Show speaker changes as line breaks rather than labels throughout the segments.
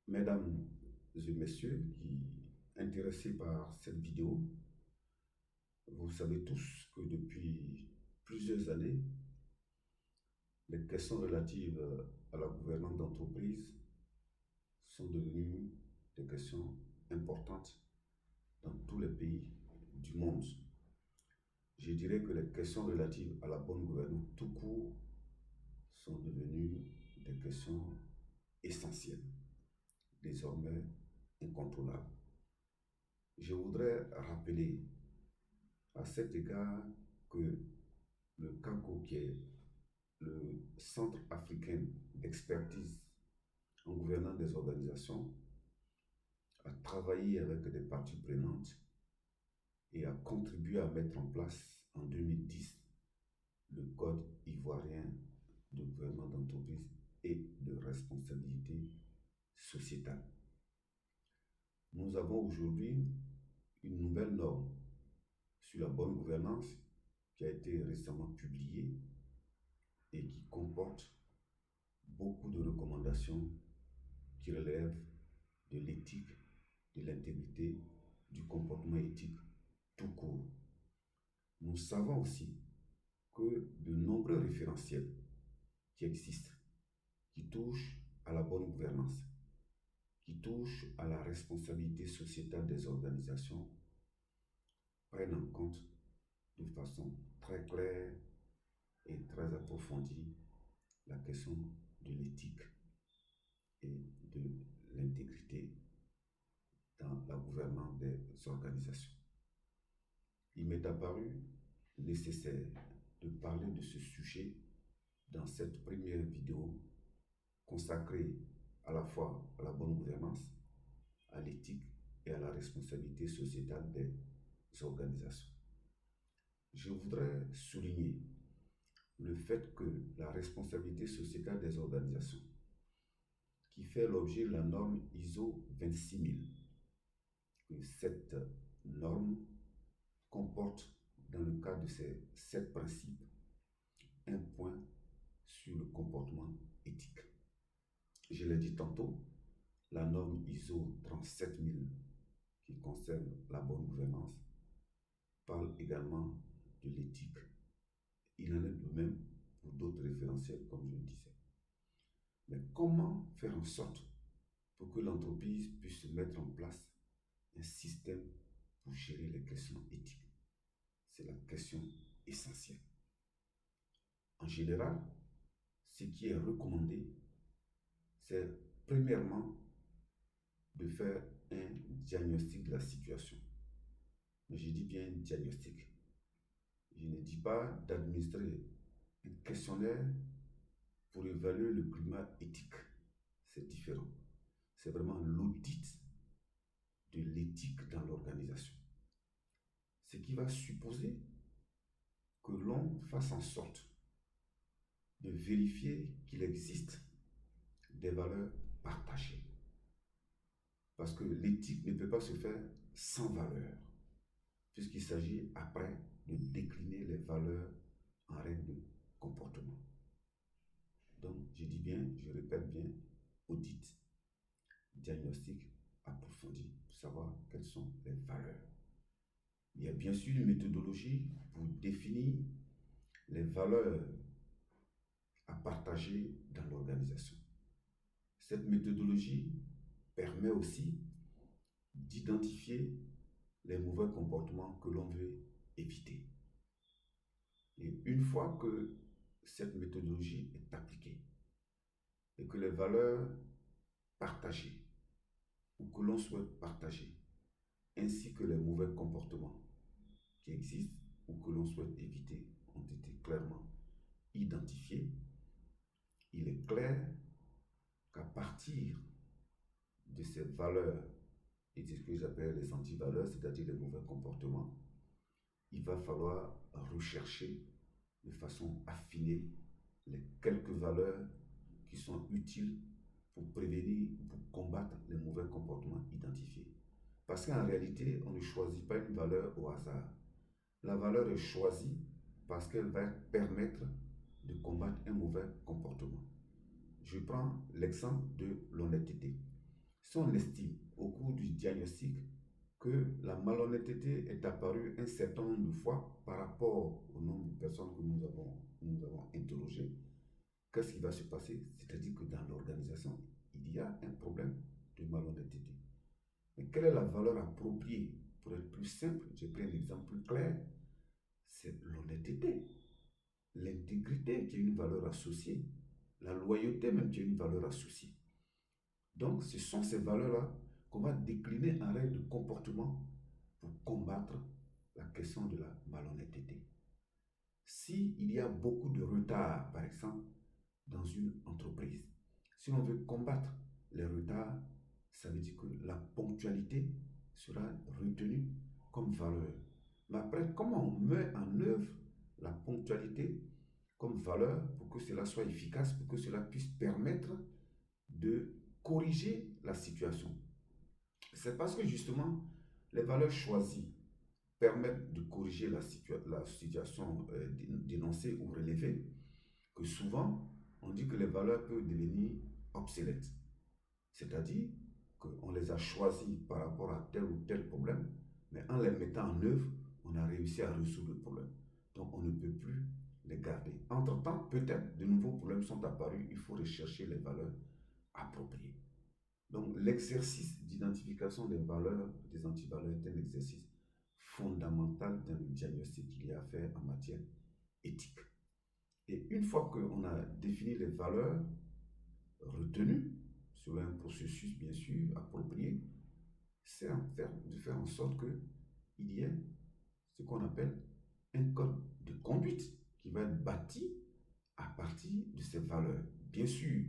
Mesdames et messieurs qui intéressés par cette vidéo, vous savez tous que depuis plusieurs années, les questions relatives à la gouvernance d'entreprise sont devenues des questions importantes dans tous les pays du monde. Je dirais que les questions relatives à la bonne gouvernance tout court sont devenues des questions essentielles, désormais incontournables. Je voudrais rappeler à cet égard que le CAGO, qui est le Centre africain d'expertise en gouvernance des organisations, a travaillé avec des parties prenantes et a contribué à mettre en place en 2010 le Code ivoirien de gouvernance d'entreprise et de responsabilité sociétale. Nous avons aujourd'hui une nouvelle norme sur la bonne gouvernance qui a été récemment publiée et qui comporte beaucoup de recommandations qui relèvent de l'éthique, de l'intégrité, du comportement éthique tout court. Nous savons aussi que de nombreux référentiels qui existent, qui touchent à la bonne gouvernance, qui touchent à la responsabilité sociétale des organisations, prennent en compte de façon très claire et très approfondie la question de l'éthique et de l'intégrité dans la gouvernance des organisations. Il m'est apparu nécessaire de parler de ce sujet dans cette première vidéo consacrée à la fois à la bonne gouvernance, à l'éthique et à la responsabilité sociétale des organisations. Je voudrais souligner le fait que la responsabilité sociétale des organisations, qui fait l'objet de la norme ISO 26000, que cette norme comporte, dans le cadre de ces 7 principes, un point sur le comportement éthique. Je l'ai dit tantôt, la norme ISO 37000, qui concerne la bonne gouvernance, parle également de l'éthique. Il en est de même pour d'autres référentiels, comme je le disais. Mais comment faire en sorte pour que l'entreprise puisse mettre en place un système pour gérer les questions éthiques? C'est la question essentielle. En général, ce qui est recommandé, c'est premièrement de faire un diagnostic de la situation. Mais je dis bien diagnostic. Je ne dis pas d'administrer un questionnaire pour évaluer le climat éthique. C'est différent. C'est vraiment l'audit de l'éthique dans l'organisation. Ce qui va supposer que l'on fasse en sorte de vérifier qu'il existe des valeurs partagées. Parce que l'éthique ne peut pas se faire sans valeurs, puisqu'il s'agit après de décliner les valeurs en règles de comportement. Donc, je dis bien, je répète bien, audit, diagnostic approfondi pour savoir quelles sont les valeurs. Il y a bien sûr une méthodologie pour définir les valeurs à partager dans l'organisation. Cette méthodologie permet aussi d'identifier les mauvais comportements que l'on veut éviter. Et une fois que cette méthodologie est appliquée et que les valeurs partagées ou que l'on souhaite partager, ainsi que les mauvais comportements qui existent ou que l'on souhaite éviter ont été clairement identifiés, il est clair qu'à partir de ces valeurs et de ce que j'appelle les antivaleurs, c'est-à-dire les mauvais comportements, il va falloir rechercher de façon affinée les quelques valeurs qui sont utiles pour prévenir, pour combattre les mauvais comportements identifiés. Parce qu'en réalité, on ne choisit pas une valeur au hasard. La valeur est choisie parce qu'elle va permettre de combattre un mauvais comportement. Je prends l'exemple de l'honnêteté. Si on estime au cours du diagnostic que la malhonnêteté est apparue un certain nombre de fois par rapport au nombre de personnes que nous avons interrogées, qu'est-ce qui va se passer? C'est-à-dire que dans l'organisation, il y a un problème de malhonnêteté. Mais quelle est la valeur appropriée? Pour être plus simple, j'ai pris un exemple plus clair, c'est l'honnêteté, l'intégrité qui est une valeur associée, la loyauté même qui est une valeur associée. Donc, ce sont ces valeurs-là qu'on va décliner en règle de comportement pour combattre la question de la malhonnêteté. S'il y a beaucoup de retard, par exemple, dans une entreprise, si on veut combattre les retards, ça veut dire que la ponctualité sera retenue comme valeur. Mais après, comment on met en œuvre la ponctualité comme valeur pour que cela soit efficace, pour que cela puisse permettre de corriger la situation? C'est parce que justement, les valeurs choisies permettent de corriger la situation dénoncée ou relevée, que souvent, on dit que les valeurs peuvent devenir obsolètes. C'est-à-dire qu'on les a choisies par rapport à tel ou tel problème, mais en les mettant en œuvre, on a réussi à résoudre le problème. Donc on ne peut plus les garder. Entre-temps, peut-être de nouveaux problèmes sont apparus, il faut rechercher les valeurs appropriées. Donc l'exercice d'identification des valeurs, des antivaleurs est un exercice fondamental dans le diagnostic qu'il y a à faire en matière éthique. Et une fois qu'on a défini les valeurs retenues, selon un processus bien sûr approprié, c'est de faire en sorte qu'il y ait ce qu'on appelle un code de conduite qui va être bâti à partir de ces valeurs. Bien sûr,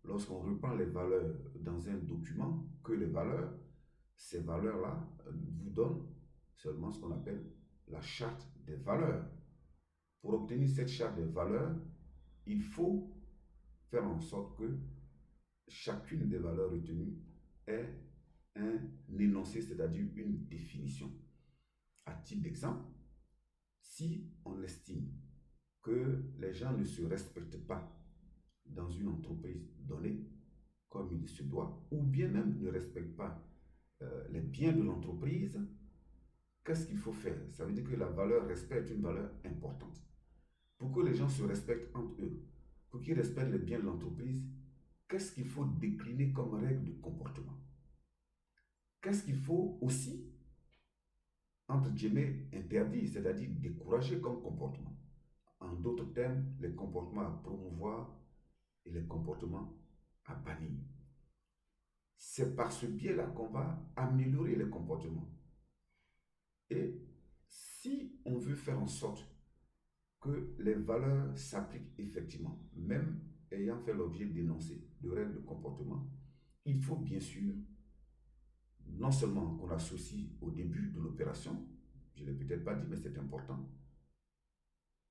lorsqu'on reprend les valeurs dans un document, que les valeurs, ces valeurs-là vous donnent seulement ce qu'on appelle la charte des valeurs. Pour obtenir cette charte des valeurs, il faut faire en sorte que chacune des valeurs retenues ait un énoncé, c'est-à-dire une définition. À titre d'exemple, si on estime que les gens ne se respectent pas dans une entreprise donnée, comme il se doit, ou bien même ne respectent pas les biens de l'entreprise, qu'est-ce qu'il faut faire? Ça veut dire que la valeur respect est une valeur importante. Pour que les gens se respectent entre eux, pour qu'ils respectent les biens de l'entreprise, qu'est-ce qu'il faut décliner comme règle de comportement? Qu'est-ce qu'il faut aussi, entre guillemets, interdire, c'est-à-dire décourager comme comportement? En d'autres termes, les comportements à promouvoir et les comportements à bannir. C'est par ce biais-là qu'on va améliorer les comportements. Et si on veut faire en sorte que les valeurs s'appliquent effectivement, même ayant fait l'objet d'énoncés de règles de comportement, il faut bien sûr non seulement qu'on associe au début de l'opération, je ne l'ai peut-être pas dit, mais c'est important,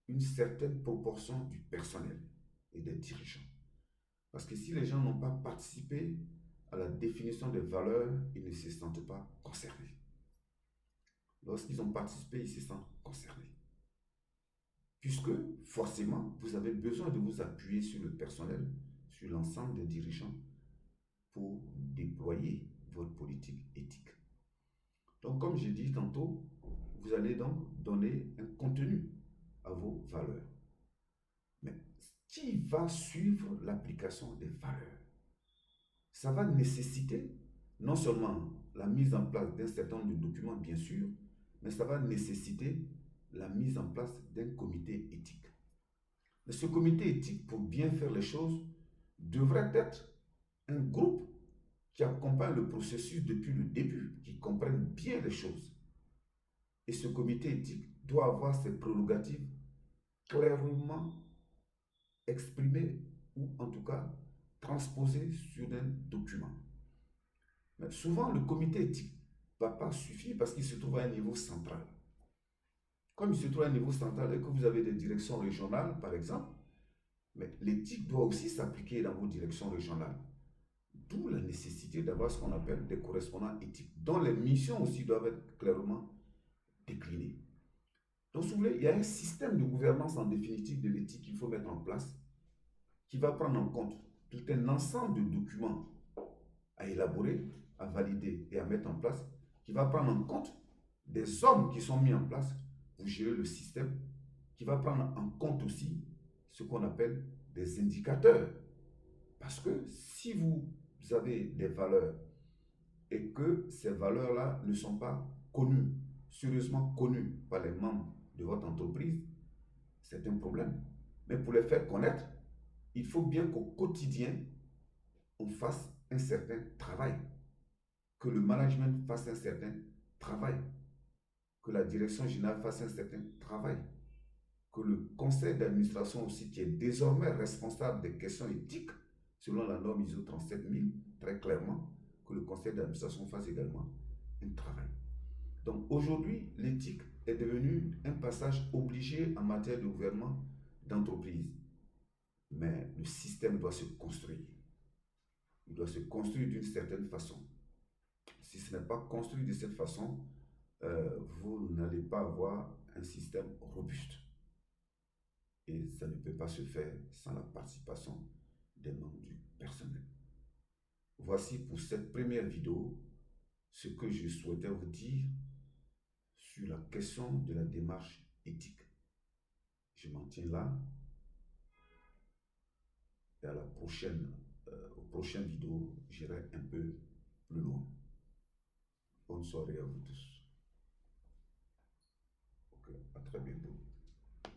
une certaine proportion du personnel et des dirigeants. Parce que si les gens n'ont pas participé à la définition des valeurs, ils ne se sentent pas concernés. Lorsqu'ils ont participé, ils se sentent concernés. Puisque, forcément, vous avez besoin de vous appuyer sur le personnel, sur l'ensemble des dirigeants, pour déployer votre politique éthique. Donc, comme j'ai dit tantôt, vous allez donc donner un contenu à vos valeurs. Mais qui va suivre l'application des valeurs? Ça va nécessiter non seulement la mise en place d'un certain nombre de documents, bien sûr, mais ça va nécessiter la mise en place d'un comité éthique. Mais ce comité éthique, pour bien faire les choses, devrait être un groupe qui accompagne le processus depuis le début, qui comprenne bien les choses. Et ce comité éthique doit avoir ses prérogatives clairement exprimées ou en tout cas transposées sur un document. Mais souvent, le comité éthique ne va pas suffire parce qu'il se trouve à un niveau central. Comme il se trouve à un niveau central et que vous avez des directions régionales, par exemple, mais l'éthique doit aussi s'appliquer dans vos directions régionales. D'où la nécessité d'avoir ce qu'on appelle des correspondants éthiques, dont les missions aussi doivent être clairement déclinées. Donc, si vous voulez, il y a un système de gouvernance en définitive de l'éthique qu'il faut mettre en place, qui va prendre en compte tout un ensemble de documents à à élaborer, à valider et à mettre en place, qui va prendre en compte des hommes qui sont mis en place pour gérer le système, qui va prendre en compte aussi ce qu'on appelle des indicateurs. Parce que si vous avez des valeurs et que ces valeurs-là ne sont pas connues, sérieusement connues par les membres de votre entreprise, c'est un problème. Mais pour les faire connaître, il faut bien qu'au quotidien, on fasse un certain travail, que le management fasse un certain travail, que la direction générale fasse un certain travail, que le conseil d'administration aussi, qui est désormais responsable des questions éthiques, selon la norme ISO 37000, très clairement, que le conseil d'administration fasse également un travail. Donc aujourd'hui, l'éthique est devenue un passage obligé en matière de gouvernement d'entreprise. Mais le système doit se construire. Il doit se construire d'une certaine façon. Si ce n'est pas construit de cette façon, vous n'allez pas avoir un système robuste. Et ça ne peut pas se faire sans la participation des membres du personnel. Voici pour cette première vidéo ce que je souhaitais vous dire sur la question de la démarche éthique. Je m'en tiens là et à la prochaine, aux prochaines vidéos, j'irai un peu plus loin. Bonne soirée à vous tous. Ok, à très bientôt.